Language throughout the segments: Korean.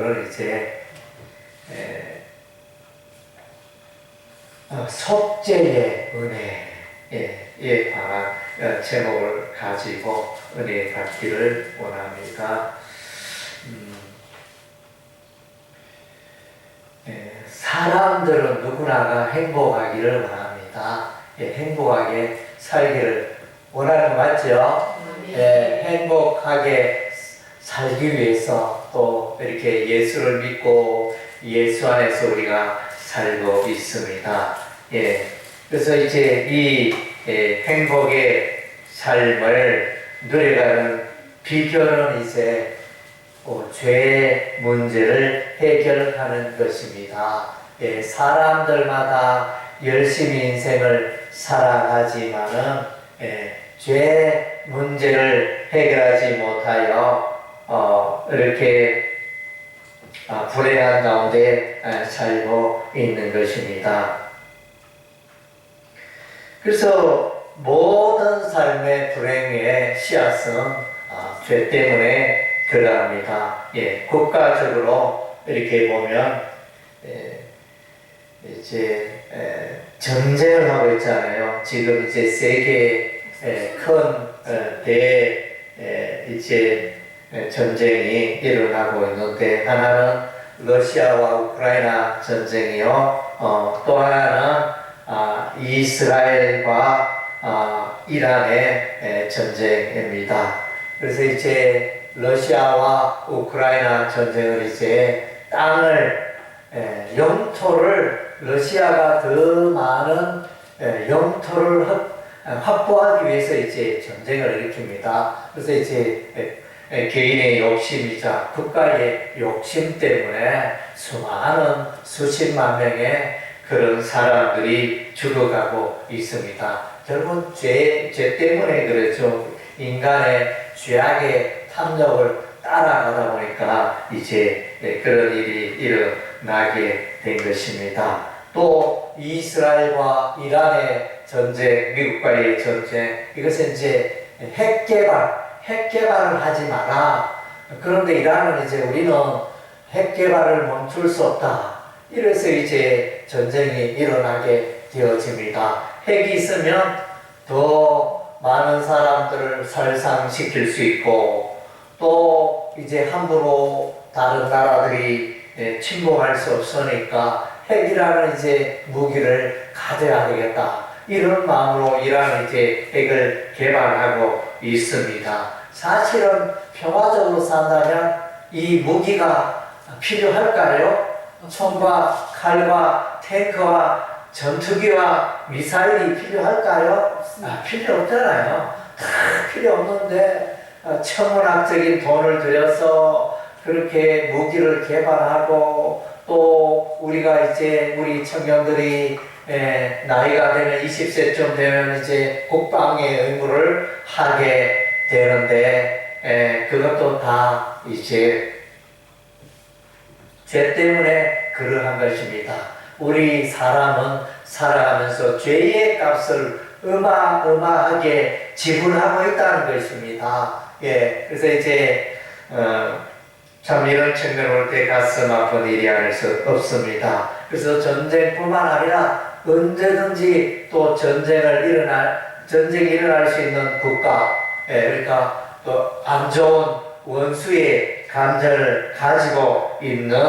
이제 속죄의 은혜에 관한 제목을 가지고 은혜 받기를 원합니다. 사람들은 누구나가 행복하기를 원합니다. 행복하게 살기를 원하는 거 맞죠? 행복하게 살기 위해서 또 이렇게 예수를 믿고 예수 안에서 우리가 살고 있습니다. 그래서 이제 이 행복의 삶을 누려가는 비결은 이제 죄의 문제를 해결하는 것입니다. 사람들마다 열심히 인생을 살아가지만은 죄의 문제를 해결하지 못하여 이렇게 불행한 가운데 살고 있는 것입니다. 그래서 모든 삶의 불행의 씨앗은 죄 때문에 그러합니다. 국가적으로 이렇게 보면 이제 전쟁을 하고 있잖아요. 지금 이제 세계 큰 이제 전쟁이 일어나고 있는데, 하나는 러시아와 우크라이나 전쟁이요. 또 하나는 이스라엘과 이란의 전쟁입니다. 그래서 이제 러시아와 우크라이나 전쟁은 이제 땅을 영토를 러시아가 더 많은 영토를 확보하기 위해서 이제 전쟁을 일으킵니다. 그래서 이제 개인의 욕심이자 국가의 욕심 때문에 수많은 수십만 명의 그런 사람들이 죽어가고 있습니다. 결국 죄 때문에 그렇죠. 인간의 죄악의 탐욕을 따라가다 보니까 이제 그런 일이 일어나게 된 것입니다. 또 이스라엘과 이란의 전쟁, 미국과의 전쟁, 이것은 이제 핵개발을 하지 마라. 그런데 이란은 이제 우리는 핵개발을 멈출 수 없다. 이래서 이제 전쟁이 일어나게 되어집니다. 핵이 있으면 더 많은 사람들을 살상시킬 수 있고, 또 이제 함부로 다른 나라들이 침공할 수 없으니까 핵이라는 이제 무기를 가져야 되겠다. 이런 마음으로 이란은 이제 핵을 개발하고 있습니다. 사실은 평화적으로 산다면 이 무기가 필요할까요? 총과 칼과 탱크와 전투기와 미사일이 필요할까요? 필요 없잖아요. 다 필요 없는데 천문학적인 돈을 들여서 그렇게 무기를 개발하고, 또 우리가 이제 우리 청년들이 나이가 되면 20세쯤 되면 이제 국방의 의무를 하게 되는데, 그것도 다 이제 죄 때문에 그러한 것입니다. 우리 사람은 살아가면서 죄의 값을 어마어마하게 지불하고 있다는 것입니다. 그래서 이제 참 이런 측면 올 때 가슴 아픈 일이 아닐 수 없습니다. 그래서 전쟁뿐만 아니라 언제든지 또 전쟁이 일어날 수 있는 국가, 그러니까 또 안 좋은 원수의 감정을 가지고 있는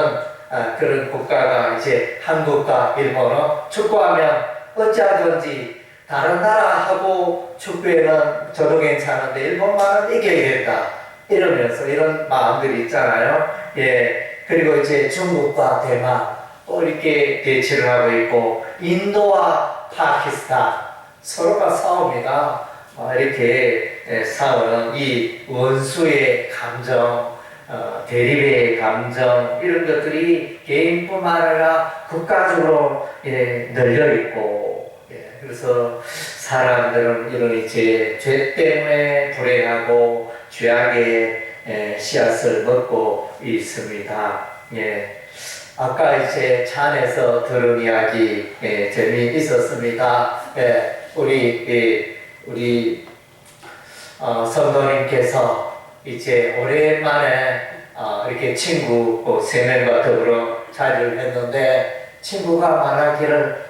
그런 국가가 이제 한국과 일본은 축구하면 어찌하든지 다른 나라하고 축구에는 저도 괜찮은데 일본만은 이겨야 된다. 이러면서 이런 마음들이 있잖아요. 그리고 이제 중국과 대만 또 이렇게 대치를 하고 있고, 인도와 파키스탄 서로가 싸웁니다. 이렇게 싸우는 이 원수의 감정, 대립의 감정, 이런 것들이 개인뿐만 아니라 국가적으로 널려 있고, 그래서 사람들은 이런 이제 죄 때문에 불행하고 죄악의 씨앗을 먹고 있습니다. 아까 이제 차 안에서 들은 이야기 재미있었습니다. 우리 성도님께서 이제 오랜만에 이렇게 친구 3명과 더불어 자리를 했는데 친구가 말하기를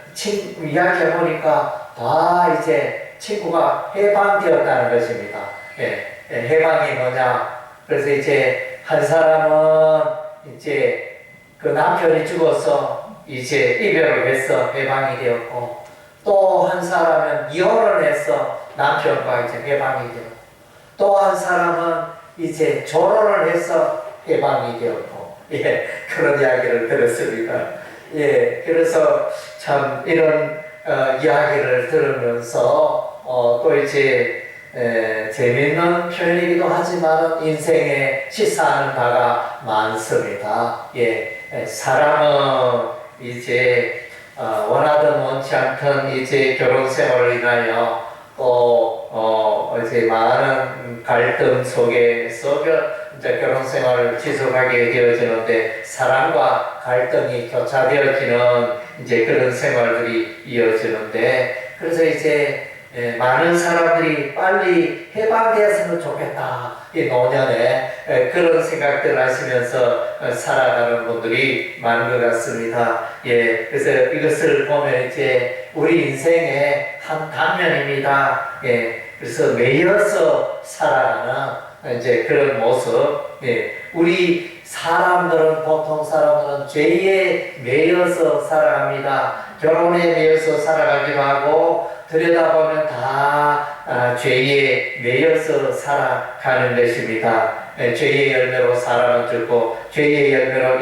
이야기해보니까 다 이제 친구가 해방되었다는 것입니다. 해방이 뭐냐? 그래서 이제 한 사람은 이제 그 남편이 죽어서 이제 이별을 해서 해방이 되었고, 또 한 사람은 이혼을 해서 남편과 이제 해방이 되었고, 또 한 사람은 이제 결혼을 해서 해방이 되었고, 그런 이야기를 들었습니다. 그래서 참 이런 이야기를 들으면서 또 이제 재밌는 표현이기도 하지만 인생에 시사하는 바가 많습니다. 사람은 이제 원하든 원치 않든 이제 결혼 생활을 인하여 또 이제 많은 갈등 속에서 이제 결혼 생활을 지속하게 되어지는데 사랑과 갈등이 교차되어지는 이제 그런 생활들이 이어지는데, 그래서 이제 많은 사람들이 빨리 해방되었으면 좋겠다, 이 노년에 그런 생각들을 하시면서 살아가는 분들이 많은 것 같습니다. 그래서 이것을 보면 이제 우리 인생의 한 단면입니다. 그래서 매여서 살아가는 이제 그런 모습. 우리 사람들은, 보통 사람들은 죄에 매여서 살아갑니다. 결혼에 매여서 살아가기도 하고, 들여다보면 다 죄에 매여서 살아가는 것입니다. 죄의 열매로 사람은 죽고, 죄의 열매로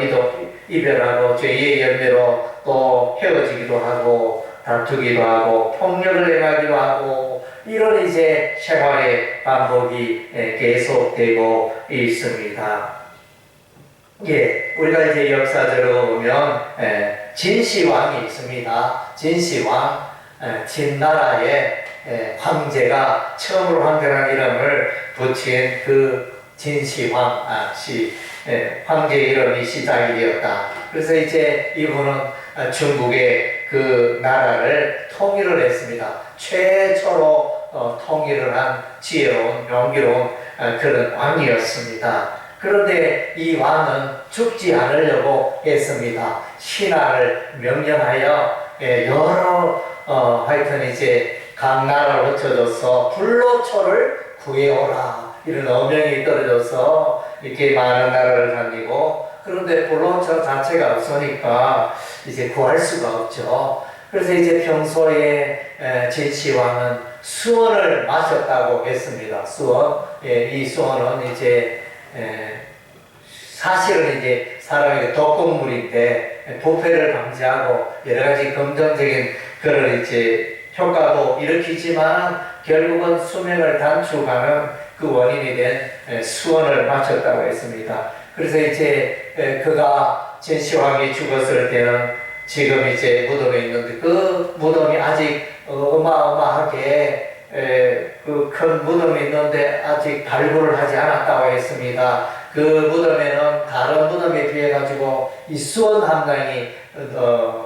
이별하고, 죄의 열매로 또 헤어지기도 하고, 다투기도 하고, 폭력을 행하기도 하고, 이런 이제 생활의 반복이 계속되고 있습니다. 우리가 이제 역사적으로 보면 진시황이 있습니다. 진시황, 진나라의 황제가 처음으로 황제라는 이름을 붙인 그 진시황 황제 이름이 시작이 되었다. 그래서 이제 이분은 중국의 그 나라를 통일을 했습니다. 최초로 통일을 한 지혜로운, 용기로운 그런 왕이었습니다. 그런데 이 왕은 죽지 않으려고 했습니다. 신하를 명령하여 여러 하여튼 이제 각 나라를 거쳐줘서 불로초를 구해오라, 이런 어명이 떨어져서 이렇게 많은 나라를 다니고, 그런데 불로초 자체가 없으니까 이제 구할 수가 없죠. 그래서 이제 평소에 진시황은 수원을 마셨다고 했습니다. 수원. 이 수원은 이제 사실은 이제 사람에게 독극물인데 부패를 방지하고 여러 가지 긍정적인 그런 이제 효과도 일으키지만 결국은 수명을 단축하는 그 원인이 된 수원을 마셨다고 했습니다. 그래서 이제 그가 진시황이 죽었을 때는 지금 이제 무덤에 있는데 그 무덤이 아직 어마어마하게 그 큰 무덤이 있는데 아직 발굴을 하지 않았다고 했습니다. 그 무덤에는 다른 무덤에 비해 가지고 이 수원 함량이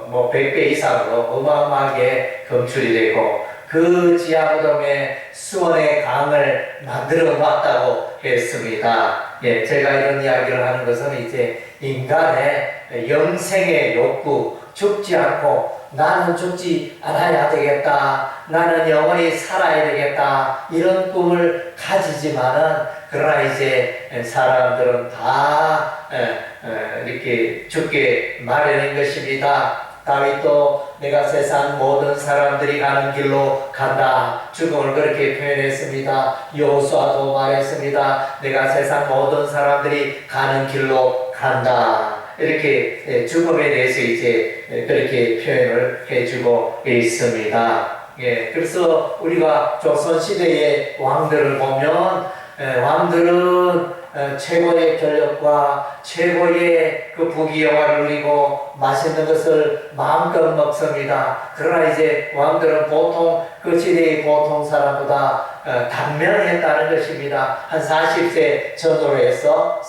뭐 100배 이상으로 어마어마하게 검출이 되고, 그 지하 무덤에 수원의 강을 만들어 놨다고 했습니다. 제가 이런 이야기를 하는 것은 이제 인간의 영생의 욕구, 죽지 않고 나는 죽지 않아야 되겠다, 나는 영원히 살아야 되겠다, 이런 꿈을 가지지만은 그러나 이제 사람들은 다 이렇게 죽게 마련인 것입니다. 다윗도 내가 세상 모든 사람들이 가는 길로 간다, 죽음을 그렇게 표현했습니다. 여호수아도 말했습니다. 내가 세상 모든 사람들이 가는 길로 간다, 이렇게 죽음에 대해서 이제 그렇게 표현을 해주고 있습니다. 그래서 우리가 조선시대의 왕들을 보면 왕들은 최고의 권력과 최고의 그 부귀영화를 누리고 맛있는 것을 마음껏 먹습니다. 그러나 이제 왕들은 보통 그 시대의 보통 사람보다 단명했다는 것입니다. 한 40세 전후로 해서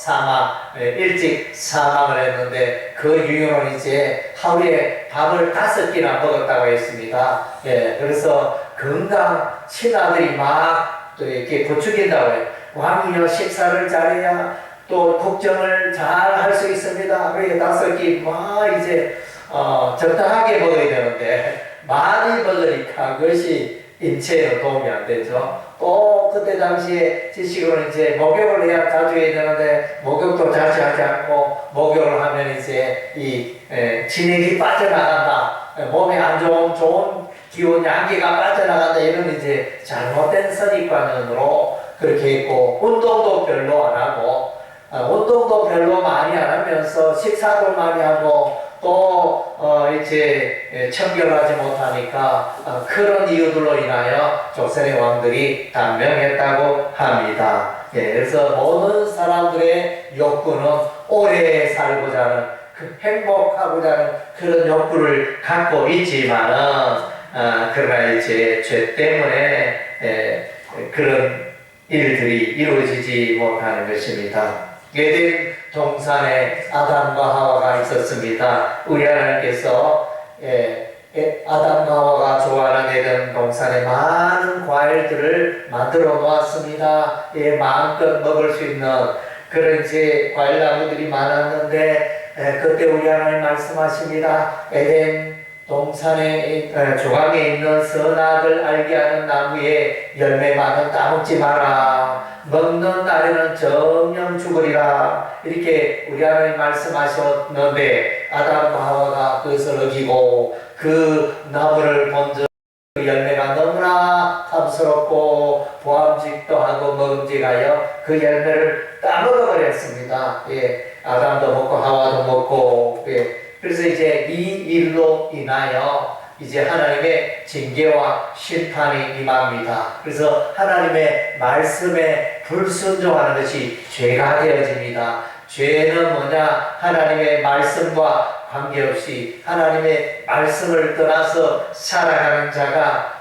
일찍 사망을 했는데 그 이유는 이제 하루에 밥을 5끼나 먹었다고 했습니다. 그래서 건강 신하들이 막 또 이렇게 부추긴다고 해요. 왕이여 식사를 잘해야 또 걱정을 잘 할 수 있습니다. 그러니까 다섯 끼 막 이제 적당하게 먹어야 되는데 많이 먹으니까 그것이 인체에 도움이 안 되죠. 또 그때 당시에 지식으로는 이제 목욕을 해야 자주 해야 되는데 목욕도 자주 하지 않고 목욕을 하면 이제 이 진액이 빠져나간다. 몸에 안 좋은 기운, 양기가 빠져나간다. 이런 이제 잘못된 선입관념으로 그렇게 했고, 운동도 별로 안 하고, 운동도 별로 많이 안 하면서 식사도 많이 하고, 또 이제 청결하지 못하니까 그런 이유들로 인하여 조선의 왕들이 단명했다고 합니다. 예, 그래서 모든 사람들의 욕구는 오래 살고자 하는, 행복하고자 하는 그런 욕구를 갖고 있지만은 그러나 이제 죄 때문에 그런 일들이 이루어지지 못하는 것입니다. 에덴 동산에 아담과 하와가 있었습니다. 우리 하나님께서 아담과 하와가 좋아하는 에덴 동산에 많은 과일들을 만들어 놓았습니다. 마음껏 먹을 수 있는 그런 이제 과일 나무들이 많았는데 그때 우리 하나님 말씀하십니다. 에덴 동산에 중앙에 있는 선악을 알게 하는 나무에 열매만은 따먹지 마라. 먹는 날에는 정령 죽으리라. 이렇게 우리 하나님 말씀하셨는데 아담과 하와가 그것을 어기고 그 나무를 본즉 그 열매가 너무나 탐스럽고 보암직도 하고 먹음직하여 그 열매를 따먹어 버렸습니다. 아담도 먹고 하와도 먹고. 그래서 이제 이 일로 인하여 이제 하나님의 징계와 심판이 임합니다. 그래서 하나님의 말씀에 불순종하는 것이 죄가 되어집니다. 죄는 뭐냐? 하나님의 말씀과 관계없이 하나님의 말씀을 떠나서 살아가는 자가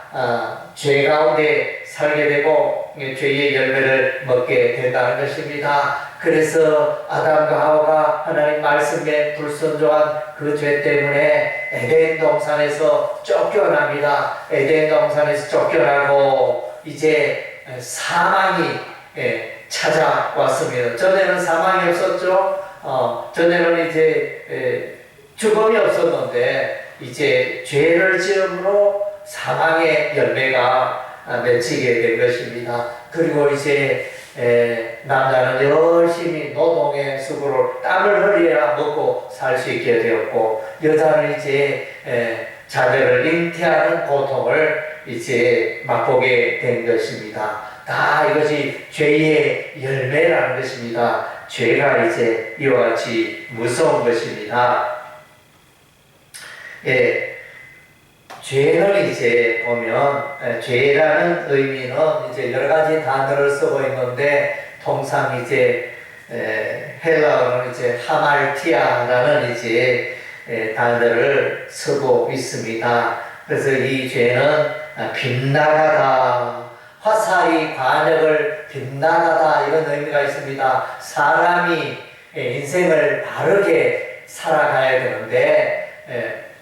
죄 가운데 살게 되고 죄의 열매를 먹게 된다는 것입니다. 그래서 아담과 하와가 하나님 말씀에 불순종한 그 죄 때문에 에덴 동산에서 쫓겨납니다. 에덴 동산에서 쫓겨나고 이제 사망이 찾아왔습니다. 전에는 사망이 없었죠. 전에는 이제 죽음이 없었는데 이제 죄를 지음으로 사망의 열매가 맺히게 된 것입니다. 그리고 이제 남자는 열심히 노동의 수고로 땀을 흘려야 먹고 살 수 있게 되었고, 여자는 이제 자녀를 잉태하는 고통을 이제 맛보게 된 것입니다. 다 이것이 죄의 열매라는 것입니다. 죄가 이제 이와 같이 무서운 것입니다. 죄는 이제 보면 죄라는 의미는 이제 여러 가지 단어를 쓰고 있는데 통상 이제 헬라어는 이제 하말티아라는 이제 단어를 쓰고 있습니다. 그래서 이 죄는 빗나가다, 화살이 관역을 빗나가다 이런 의미가 있습니다. 사람이 인생을 바르게 살아가야 되는데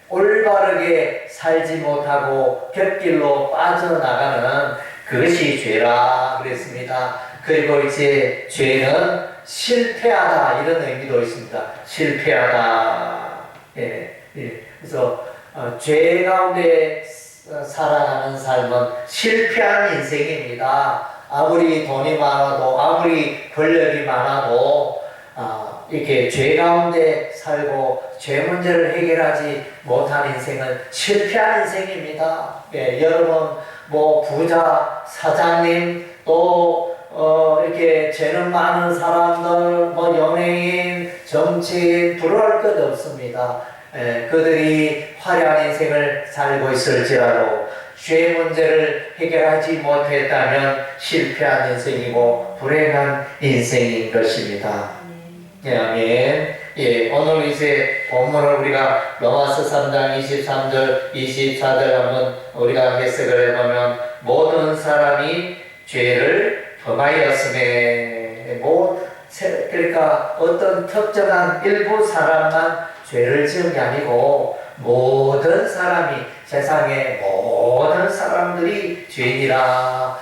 올바르게 살지 못하고 곁길로 빠져나가는 그것이 죄라 그랬습니다. 그리고 이제 죄는 실패하다 이런 의미도 있습니다. 실패하다. 그래서 죄 가운데 살아가는 삶은 실패하는 인생입니다. 아무리 돈이 많아도 아무리 권력이 많아도 이렇게 죄 가운데 살고 죄 문제를 해결하지 못한 인생은 실패한 인생입니다. 여러분 뭐 부자, 사장님, 또 이렇게 죄는 많은 사람들, 뭐 연예인, 정치인 부러울 것 없습니다. 그들이 화려한 인생을 살고 있을지라도 죄 문제를 해결하지 못했다면 실패한 인생이고 불행한 인생인 것입니다. 아멘. 오늘 이제 본문을 우리가 로마서 3장 23절, 24절 한번 우리가 해석을 해보면 모든 사람이 죄를 범하였음에 그러니까 어떤 특정한 일부 사람만 죄를 지은 게 아니고 모든 사람이 세상의 모든 사람들이 죄인이라.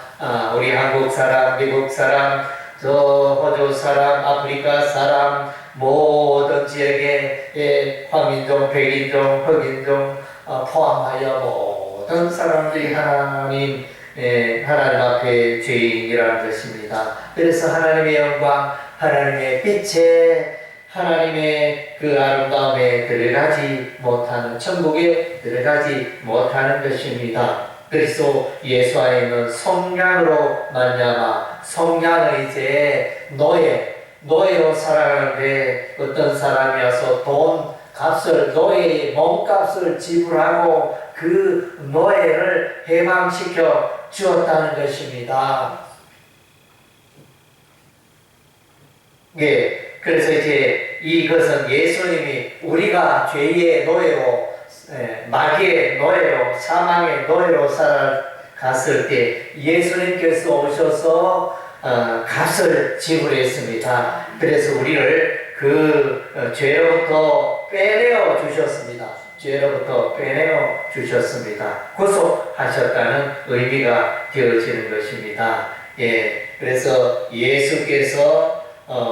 우리 한국 사람, 미국 사람, 저 호주 사람, 아프리카 사람, 모든 지역의 황인종, 백인종, 흑인종 포함하여 모든 사람들이 하나님 앞에 죄인이라는 것입니다. 그래서 하나님의 영광, 하나님의 빛에 하나님의 그 아름다움에 들어가지 못하는, 천국에 들어가지 못하는 것입니다. 그리스도 예수 안에 있는 성량으로 말미암아 성량은 이제 노예로 살아가는데 어떤 사람이 와서 돈 값을, 노예의 몸값을 지불하고 그 노예를 해방시켜 주었다는 것입니다. 예, 그래서 이제 이것은 예수님이 우리가 죄의 노예로, 마귀의 노예로, 사망의 노예로 살아갔을 때 예수님께서 오셔서 값을 지불했습니다. 그래서 우리를 그 죄로부터 빼내어 주셨습니다. 죄로부터 빼내어 주셨습니다. 구속하셨다는 의미가 되어지는 것입니다. 예, 그래서 예수께서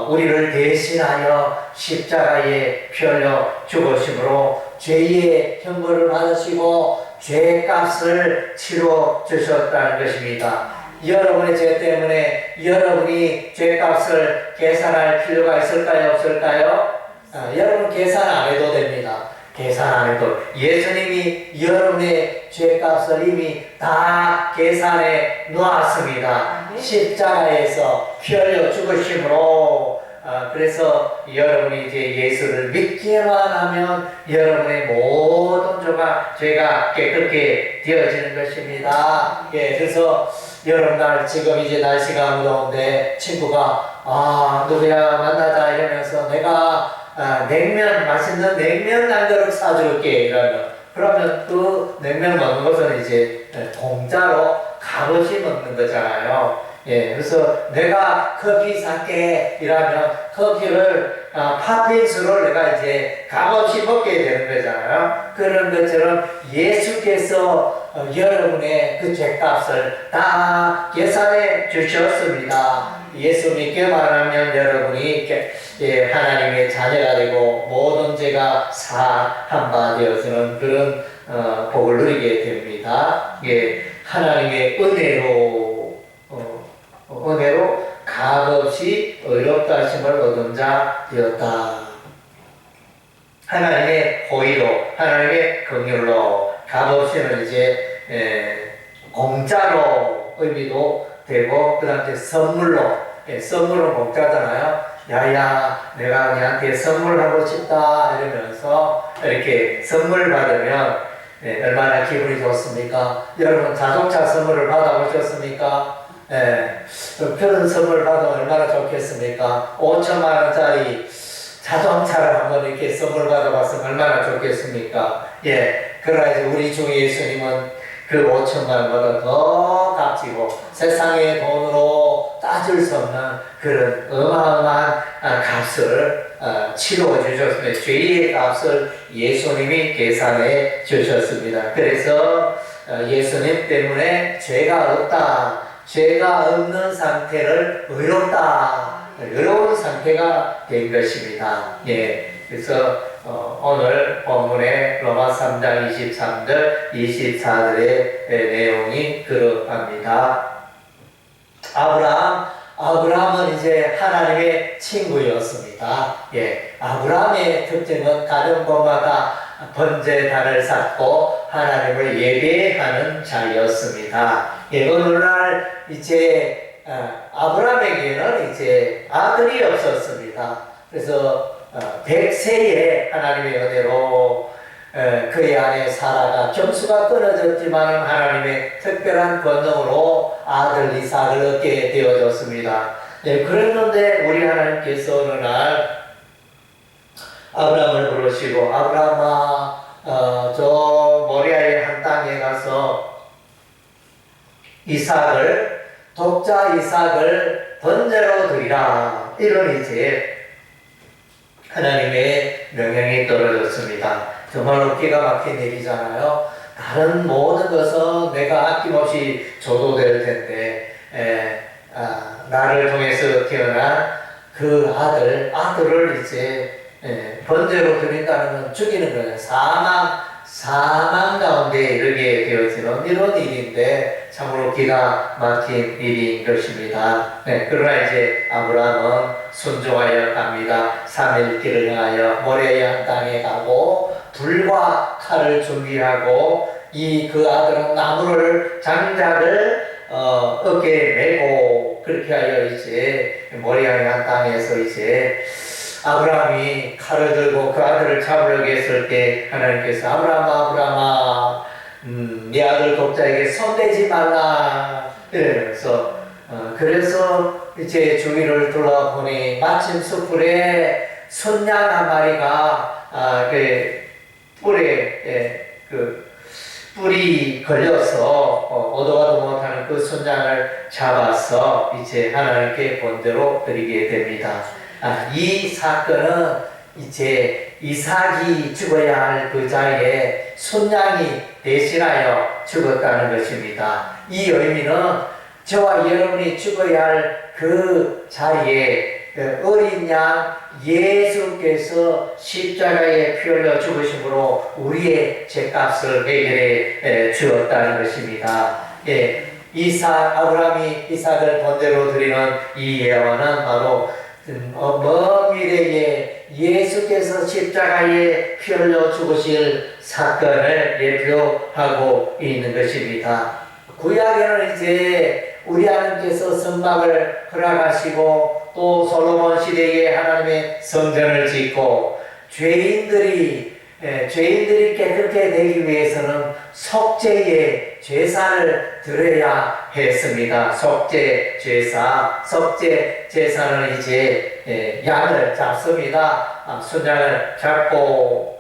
우리를 대신하여 십자가에 피 흘려 죽으심으로 죄의 형벌을 받으시고 죄값을 치러 주셨다는 것입니다. 여러분의 죄 때문에 여러분이 죄값을 계산할 필요가 있을까요? 없을까요? 여러분 계산 안 해도 됩니다. 계산 안 해도 예수님이 여러분의 죄값을 이미 다 계산해 놓았습니다. 십자가에서 피 흘려 죽으심으로 그래서 여러분이 이제 예수를 믿기만 하면 여러분의 모든 죄가 깨끗게 되어지는 것입니다. 예, 그래서 여러분들 지금 이제 날씨가 무더운데 친구가 누구야 만나자 이러면서 내가 냉면, 맛있는 냉면 한 그릇 사줄게 이러면, 그러면 그 냉면 먹는 것은 이제 공짜로 값없이 먹는 거잖아요. 예, 그래서 내가 커피 살게 이러면 커피를 팥빙수를 내가 이제 값없이 먹게 되는 거잖아요. 그런 것처럼 예수께서 여러분의 그 죄값을 다 계산해 주셨습니다. 예수 믿기만 하면 여러분이 하나님의 자녀가 되고 모든 죄가 사한 바 되어서는 그런 복을 누리게 됩니다. 예, 하나님의 은혜로 값없이 의롭다 하심을 얻은 자 되었다. 하나님의 호의로, 하나님의 긍휼로, 값없이는 이제 공짜로 의미도 되고, 그 다음에 선물로, 선물은 공짜잖아요. 야야, 내가 너한테 선물하고 싶다 이러면서 이렇게 선물 받으면 얼마나 기분이 좋습니까? 여러분 자동차 선물을 받아보셨습니까? 그런 선물 받으면 얼마나 좋겠습니까? 5천만 원짜리 자동차를 한번 이렇게 선물 받아봤으면 얼마나 좋겠습니까? 예, 그러나 이제 우리 주 예수님은 그 5천만 원보다 더 값지고 세상의 돈으로 따질 수 없는 그런 어마어마한 값을 치러 주셨습니다. 죄의 값을 예수님이 계산해 주셨습니다. 그래서 예수님 때문에 죄가 없다, 죄가 없는 상태를 의로운 상태가 된 것입니다. 예, 그래서 오늘 본문의 로마 3장 23절, 24절의 내용이 그러합니다. 아브라함은 이제 하나님의 친구였습니다. 예, 아브라함의 특징은 가는 곳마다 번제단을 쌓고 하나님을 예배하는 자였습니다. 예, 어느 날 이제 아브라함에게는 이제 아들이 없었습니다. 그래서 100세에 하나님의 은혜로 그의 아내 사라가 점수가 끊어졌지만 하나님의 특별한 권능으로 아들 이삭을 얻게 되어졌습니다. 네, 그랬는데 우리 하나님께서 어느 날 아브라함을 부르시고, 아브라함아, 저 모리아의 한 땅에 가서 독자 이삭을 번제로 드리라. 이런 이제 하나님의 명령이 떨어졌습니다. 정말로 기가 막힌 일이잖아요. 다른 모든 것은 내가 아낌없이 줘도 될 텐데 나를 통해서 태어난 그 아들을 이제 번제로 드린다는 건 죽이는 거예요. 사망 가운데 이르게 되어지는 이런 일인데 참으로 기가 막힌 일인 것입니다. 그러나 이제 아브라함은 순종하여 갑니다. 3일 길을 향하여 모레아 땅에 가고 불과 칼을 준비하고 그 아들은 나무를 장작을 어깨에 메고 그렇게 하여 이제 모리아의 땅에서 이제 아브라함이 칼을 들고 그 아들을 잡으려고 했을 때 하나님께서 아브라함아 네 아들 독자에게 손대지 말라 이러면서 그래서 이제 주위를 둘러보니 마침 숯불에 순양 한 마리가 뿔이 걸려서 오도 가도 못하는 그 순양을 잡아서 이제 하나님께 본대로 드리게 됩니다. 이 사건은 이제 이삭이 죽어야 할 그 자리에 순양이 대신하여 죽었다는 것입니다. 이 의미는 저와 여러분이 죽어야 할 그 자리에 어린 양 예수께서 십자가에 피 흘려 죽으심으로 우리의 죄값을 해결해 주었다는 것입니다. 아브라함이 이삭을 번제로 드리는 이 예언은 바로 먼 미래에 예수께서 십자가에 피 흘려 죽으실 사건을 예표하고 있는 것입니다. 구약에는 이제 우리 하나님께서 선막을 허락하시고 또 솔로몬 시대에 하나님의 성전을 짓고 죄인들이 깨끗게 되기 위해서는 속죄의 제사를 드려야 했습니다. 속죄 제사는 이제 양을 잡습니다. 순양을 잡고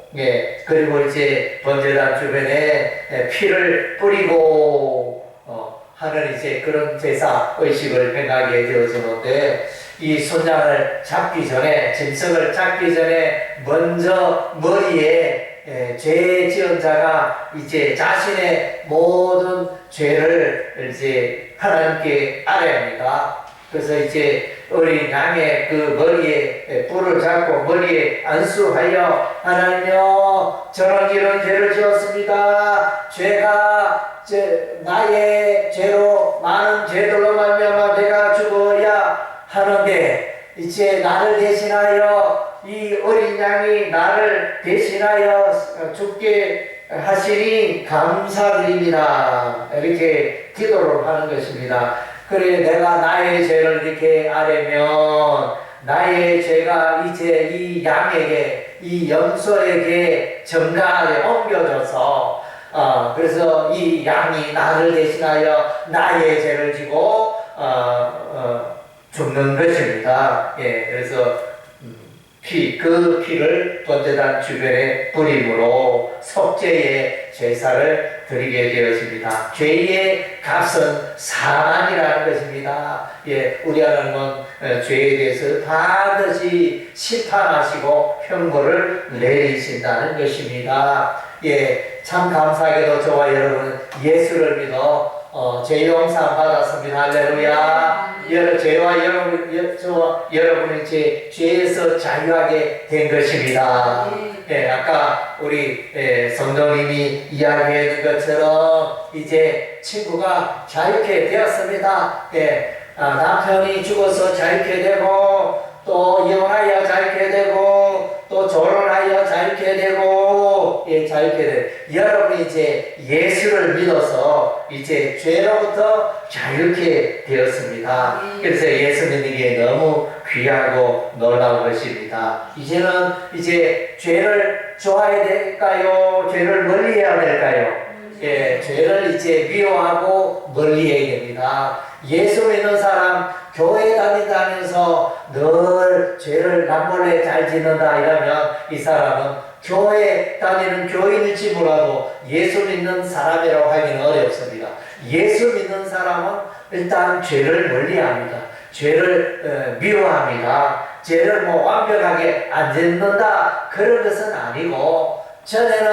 그리고 이제 번제단 주변에 피를 뿌리고 하는 이제 그런 제사 의식을 행하게 되어지는데 이 순양을 잡기 전에 짐승을 잡기 전에 먼저 머리에 죄 지은 자가 이제 자신의 모든 죄를 이제 하나님께 아뢰합니다. 그래서 이제 어린 양의 그 머리에 뿔을 잡고 머리에 안수하여 하나님여 저는 이런 죄를 지었습니다. 죄가 나의 죄로 많은 죄들로 말미암아 내가 죽어야 하는데 이제 나를 대신하여 이 어린 양이 나를 대신하여 죽게 하시니 감사드립니다. 이렇게 기도를 하는 것입니다. 그래 내가 나의 죄를 이렇게 아뢰면 나의 죄가 이제 이 양에게 이 염소에게 정당하게 옮겨져서 그래서 이 양이 나를 대신하여 나의 죄를 지고 죽는 것입니다. 그래서 그 피를 번제단 주변에 뿌림으로 속죄의 제사를 드리게 되었습니다. 죄의 값은 사망이라는 것입니다. 우리 하나님은 죄에 대해서 반드시 심판하시고 형벌을 내리신다는 것입니다. 참 감사하게도 저와 여러분은 예수를 믿어 죄 용서 받았습니다. 할렐루야. 저와 여러분은 이제 죄에서 자유하게 된 것입니다. 아까 우리 성도님이 이야기했는 것처럼 이제 친구가 자유케 되었습니다. 남편이 죽어서 자유케 되고 또 이혼하여 자유케 되고 또 결혼하여 자유케 되고 자유케 돼. 여러분이 이제 예수를 믿어서 이제 죄로부터 자유케 되었습니다. 그래서 예수 믿는 게 너무 귀하고 놀라운 것입니다. 이제는 이제 죄를 좋아해야 될까요? 죄를 멀리해야 될까요? 죄를 이제 미워하고 멀리해야 됩니다. 예수 믿는 사람 교회 다니면서 늘 죄를 남몰래 잘 짓는다 이러면 이 사람은 교회 다니는 교인일지 몰라도 예수 믿는 사람이라고 하기는 어렵습니다. 예수 믿는 사람은 일단 죄를 멀리합니다. 죄를 미워합니다. 죄를 완벽하게 안 짓는다 그런 것은 아니고 전에는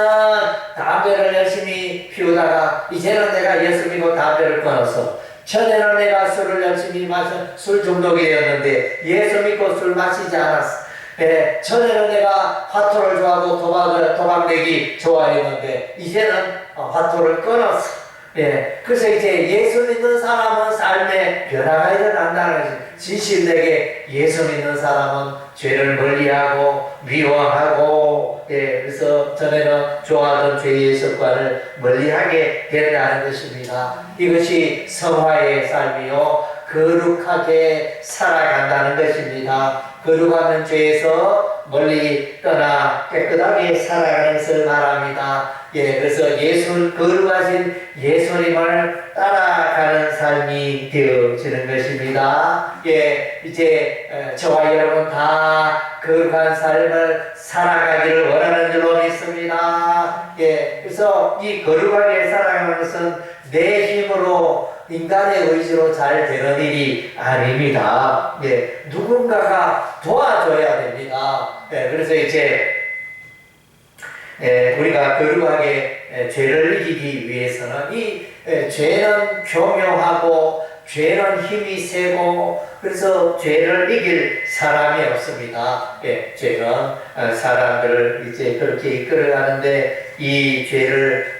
담배를 열심히 피우다가 이제는 내가 예수 믿고 담배를 끊어서 전에는 내가 술을 열심히 마셔 술 중독이 되었는데 예수 믿고 술 마시지 않았어. 예, 전에는 내가 화투를 좋아하고 도박 내기 좋아했는데 이제는 화투를 끊었어. 예, 그래서 이제 예수 믿는 사람은 삶에 변화가 일어난다는 거지. 진실되게 예수 믿는 사람은 죄를 멀리하고 미워하고, 예, 그래서 전에는 좋아하던 죄의 습관을 멀리하게 된다는 것입니다. 이것이 성화의 삶이요, 거룩하게 살아간다는 것입니다. 거룩하면 죄에서 멀리 떠나 깨끗하게 살아가는 것을 말합니다. 예, 그래서 거룩하신 예수님을 따라가는 삶이 되어지는 것입니다. 예, 이제 저와 여러분 다 거룩한 삶을 살아가기를 원하는 줄로 믿습니다. 예, 그래서 이 거룩하게 살아가는 것은 내 힘으로 인간의 의지로 잘 되는 일이 아닙니다. 예, 누군가가 도와줘야 됩니다. 예, 그래서 이제 우리가 거룩하게 죄를 이기기 위해서는 이 죄는 교묘하고 죄는 힘이 세고 그래서 죄를 이길 사람이 없습니다. 예, 죄는 사람들을 이제 그렇게 이끌어가는데 이 죄를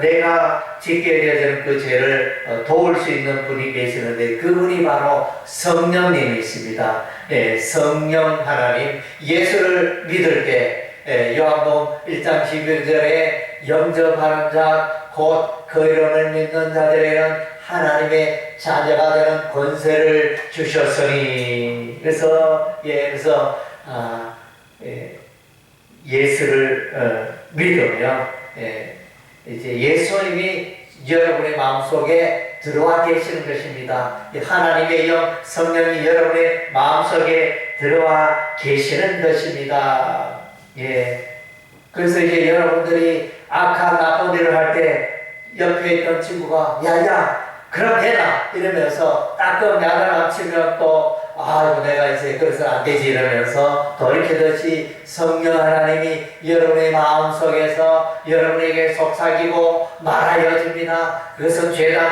내가 짓게 되어지는 그 죄를 도울 수 있는 분이 계시는데 그분이 바로 성령님이십니다. 예, 성령 하나님 예수를 믿을 때 요한복음 1장 11절에 영접하는 자 곧 그 이름을 믿는 자들에게는 하나님의 자녀가 되는 권세를 주셨으니 그래서 예수를 믿으면 이제 예수님이 여러분의 마음속에 들어와 계시는 것입니다. 하나님의 영 성령이 여러분의 마음속에 들어와 계시는 것입니다. 예. 그래서 이제 여러분들이 악한 나쁜 일을 할 때 옆에 있던 친구가 야야 그럼 되나 이러면서 따끔 약을 남치면 또 아이고 내가 이제 그래서 안 되지 이러면서 돌이키듯이 성령 하나님이 여러분의 마음속에서 여러분에게 속삭이고 말하여 줍니다. 그것은 죄다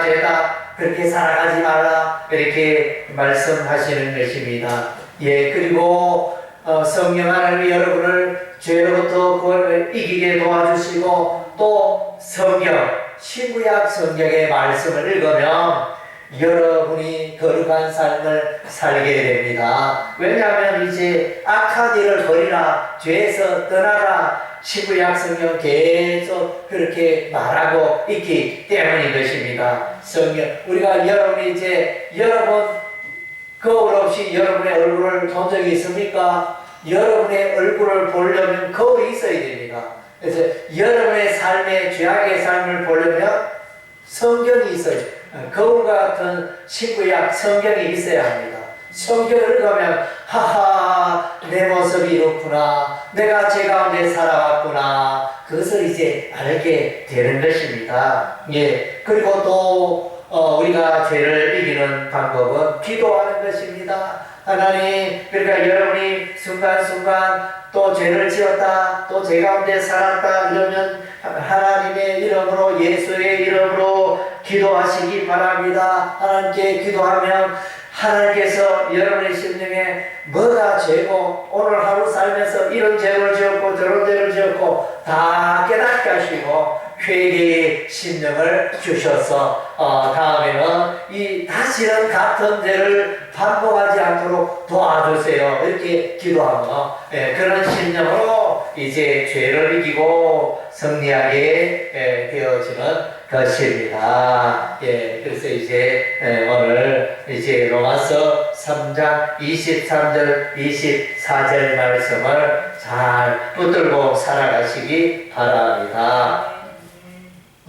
그렇게 살아가지 말라 이렇게 말씀하시는 것입니다. 예, 그리고 성령 하나님이 여러분을 죄로부터 그걸 이기게 도와주시고 또 성경 신구약 성경의 말씀을 읽으면 여러분이 거룩한 삶을 살게 됩니다. 왜냐하면 이제 악한 일을 버리라 죄에서 떠나라 신구약 성경 계속 그렇게 말하고 있기 때문인 것입니다. 성경 우리가 여러분이 이제 여러분 거울 없이 여러분의 얼굴을 본 적이 있습니까? 여러분의 얼굴을 보려면 거울이 있어야 됩니다. 그래서 여러분의 삶의 죄악의 삶을 보려면 성경이 있어요. 거울 같은 신구약 성경이 있어야 합니다. 성경을 읽으면 하하 내 모습이 이렇구나 내가 죄 가운데 살아왔구나 그것을 이제 알게 되는 것입니다. 예, 그리고 또 우리가 죄를 이기는 방법은 기도하는 것입니다. 하나님, 그러니까 여러분이 순간순간 또 죄를 지었다, 또 죄 가운데 살았다 이러면 하나님의 이름으로 예수의 이름으로 기도하시기 바랍니다. 하나님께 기도하면 하나님께서 여러분의 심령에 뭐가 죄고 오늘 하루 살면서 이런 죄를 지었고 저런 죄를 지었고 다 깨닫게 하시고 회개의 심령을 주셔서 다음에는 이 다시는 같은 죄를 반복하지 않도록 도와주세요. 이렇게 기도하면 그런 심령으로 이제 죄를 이기고 승리하게 되어지는 것입니다. 예, 그래서 이제 오늘 이제 로마서 3장 23절 24절 말씀을 잘 붙들고 살아가시기 바랍니다.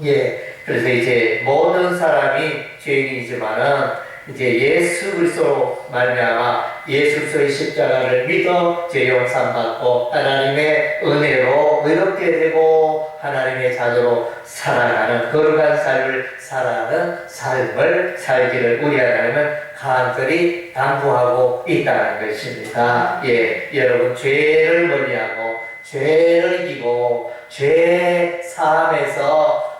예, 그래서 이제 모든 사람이 죄인이지만은 이제 예수 그리스도 말미암아 예수 그리스도의 십자가를 믿어 죄 용서 받고 하나님의 은혜로 의롭게 되고 하나님의 자녀로 살아가는 거룩한 삶을 살아가는 삶을 살기를 우리 하나님은 간절히 당부하고 있다는 것입니다. 예, 여러분 죄를 멀리하고 죄를 이기고 죄 사함에서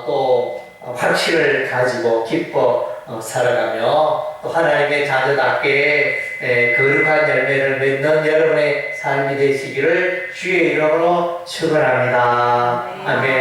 또 확신을 가지고 기뻐 살아가며 또 하나님의 자녀답게 거룩한 열매를 맺는 여러분의 삶이 되시기를 주의 이름으로 축원합니다. 아멘.